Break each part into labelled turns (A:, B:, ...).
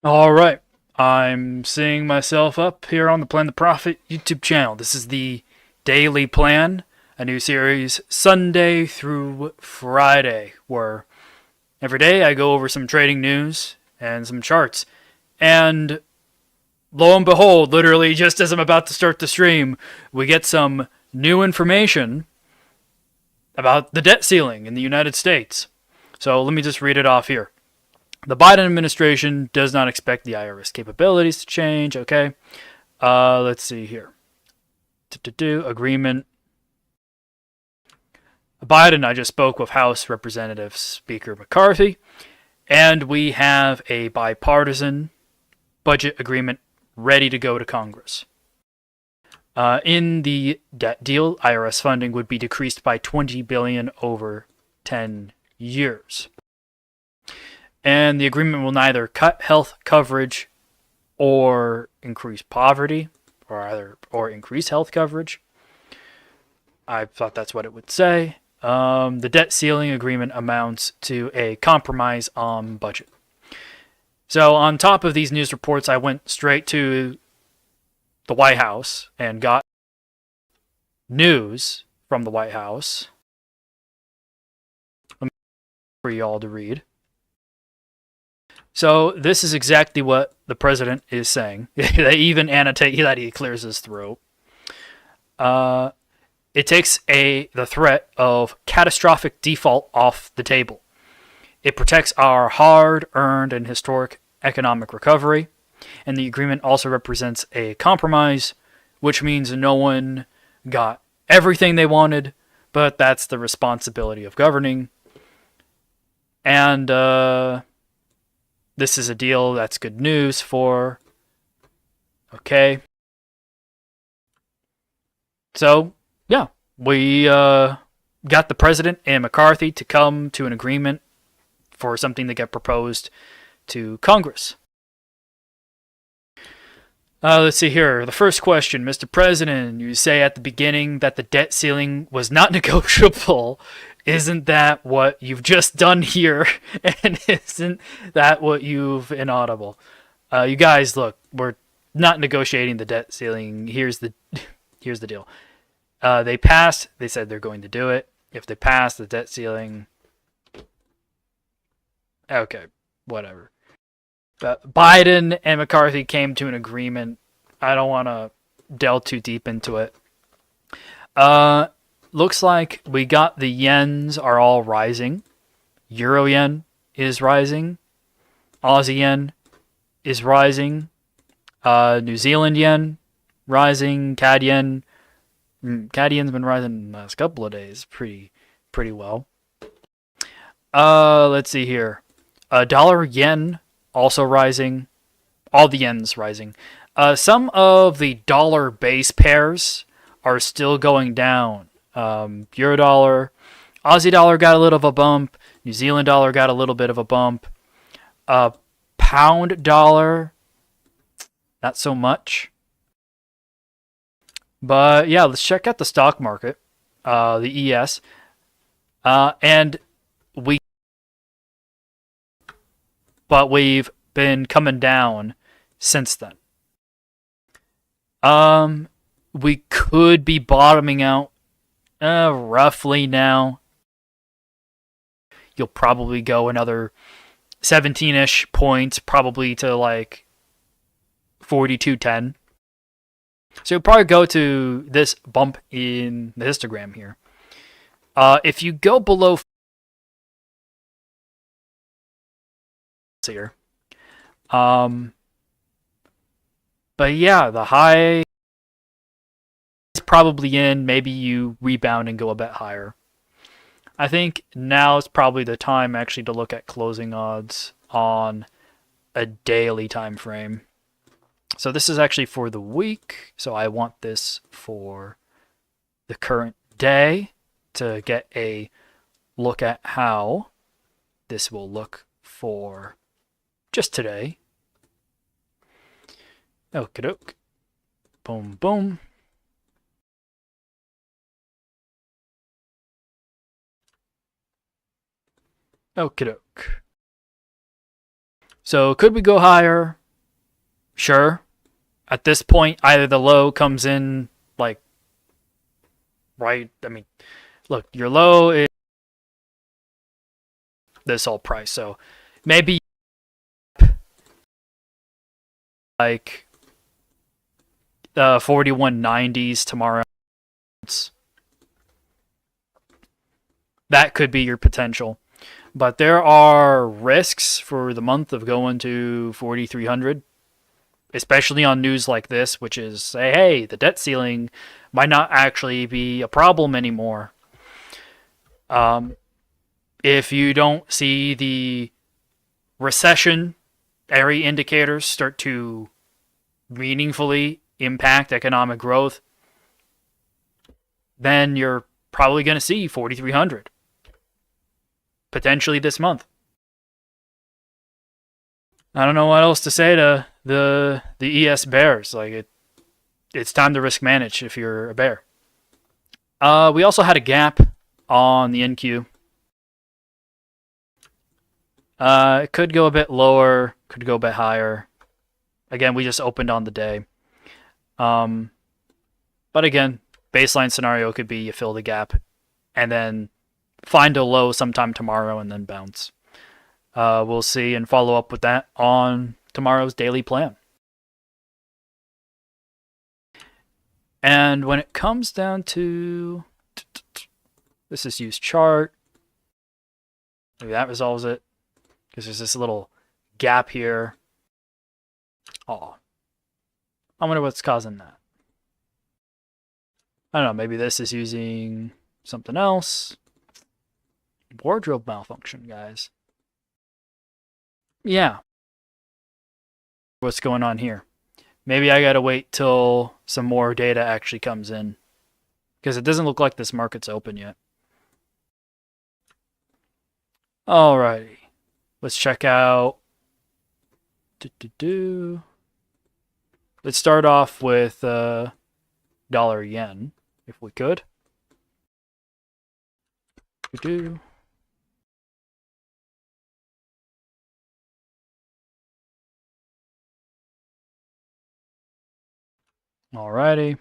A: All right. I'm seeing myself up here on the Plan the Profit YouTube channel. This is the Daily Plan, a new series Sunday through Friday, where every day I go over some trading news and some charts. And lo and behold, literally just as I'm about to start the stream, we get some new information about the debt ceiling in the United States. So let me just read it off here. The Biden administration does not expect the IRS capabilities to change. Okay. Let's see here. Agreement. Biden, I just spoke with House Representative Speaker McCarthy, and we have a bipartisan budget agreement ready to go to Congress. In the debt deal, IRS funding would be decreased by $20 billion over 10 years. And the agreement will neither cut health coverage or increase poverty, or increase health coverage. I thought that's what it would say. The debt ceiling agreement amounts to a compromise on budget. So on top of these news reports, I went straight to the White House and got news from the White House for y'all to read. So this is exactly what the president is saying. They even annotate that he clears his throat. It takes the threat of catastrophic default off the table. It protects our hard-earned and historic economic recovery, and the agreement also represents a compromise, which means no one got everything they wanted, but that's the responsibility of governing. And this is a deal that's good news for. Okay. So, yeah, we got the president and McCarthy to come to an agreement for something to get proposed to Congress. Let's see here. The first question, Mr. President, you say at the beginning that the debt ceiling was not negotiable. Isn't that what you've just done here? And isn't that what you've inaudible? You guys, look, we're not negotiating the debt ceiling. Here's the deal. They passed. They said they're going to do it. If they pass the debt ceiling, okay, whatever. But Biden and McCarthy came to an agreement. I don't want to delve too deep into it. Looks like we got the yens are all rising. Euro yen is rising. Aussie yen is rising. New Zealand yen rising. CAD yen. CAD yen's been rising the last couple of days pretty well. Let's see here. Dollar yen also rising. All the yens rising. Some of the dollar base pairs are still going down. Euro dollar, Aussie dollar got a little of a bump. New Zealand dollar got a little bit of a bump. Pound dollar, not so much. But yeah, let's check out the stock market, the ES, and we've been coming down since then. We could be bottoming out roughly now. You'll probably go another 17-ish points, probably to like 42.10. So you'll probably go to this bump in the histogram here. If you go below here, but yeah, the high is probably in. Maybe you rebound and go a bit higher. I think now is probably the time actually to look at closing odds on a daily time frame. So this is actually for the week. So I want this for the current day to get a look at how this will look for just today. Okie doke. Boom, boom. Okie doke. So could we go higher? Sure. At this point, either the low comes in like right. I mean, look, your low is this whole price. So maybe like 41.90s tomorrow. That could be your potential. But there are risks for the month of going to 4,300, especially on news like this, which is say, hey, the debt ceiling might not actually be a problem anymore. If you don't see the recessionary indicators start to meaningfully impact economic growth, then you're probably going to see 4,300 potentially this month. I don't know what else to say to the ES bears. Like it's time to risk manage if you're a bear. We also had a gap on the NQ. It could go a bit lower, could go a bit higher. Again, we just opened on the day. But again, baseline scenario could be you fill the gap and then find a low sometime tomorrow and then bounce. We'll see and follow up with that on tomorrow's daily plan. And when it comes down to this is use chart, maybe that resolves it because there's this little gap here. Oh, I wonder what's causing that. I don't know, maybe this is using something else. Wardrobe malfunction, guys. Yeah. What's going on here? Maybe I gotta wait till some more data actually comes in, because it doesn't look like this market's open yet. Alrighty. Let's check out. Let's start off with dollar yen, if we could. Alrighty.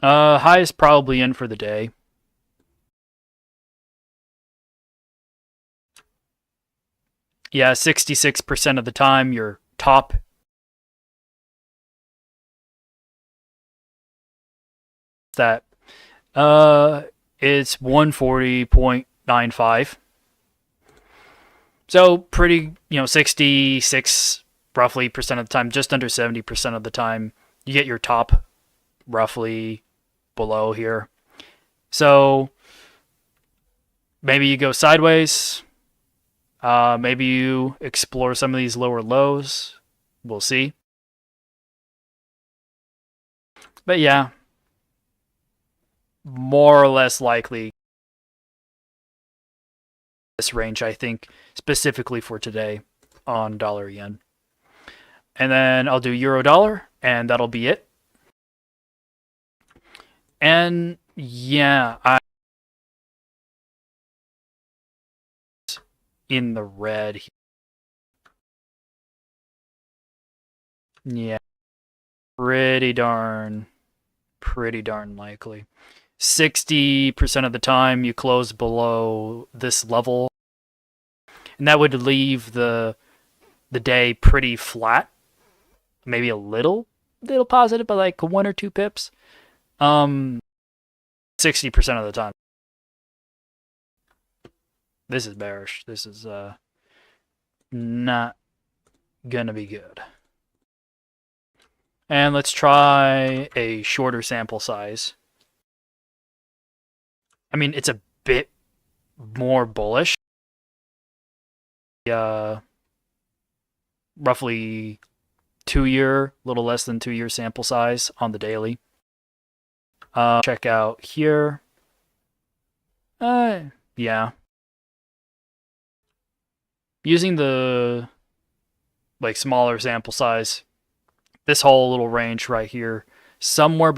A: High is probably in for the day. Yeah, 66% of the time your top that it's 140.95. So pretty, 66 roughly percent of the time, just under 70% of the time, you get your top roughly below here. So maybe you go sideways. Maybe you explore some of these lower lows. We'll see. But yeah, more or less likely this range, I think, specifically for today on dollar yen. And then I'll do euro dollar, and that'll be it. And yeah, in the red. Yeah, pretty darn likely. 60% of the time you close below this level, and that would leave the day pretty flat. Maybe a little positive, but like 1 or 2 pips. 60% of the time. This is bearish. This is not gonna be good. And let's try a shorter sample size. I mean, it's a bit more bullish. Roughly 2-year, little less than 2-year sample size on the daily. Check out here. Yeah. Using the smaller sample size, this whole little range right here, somewhere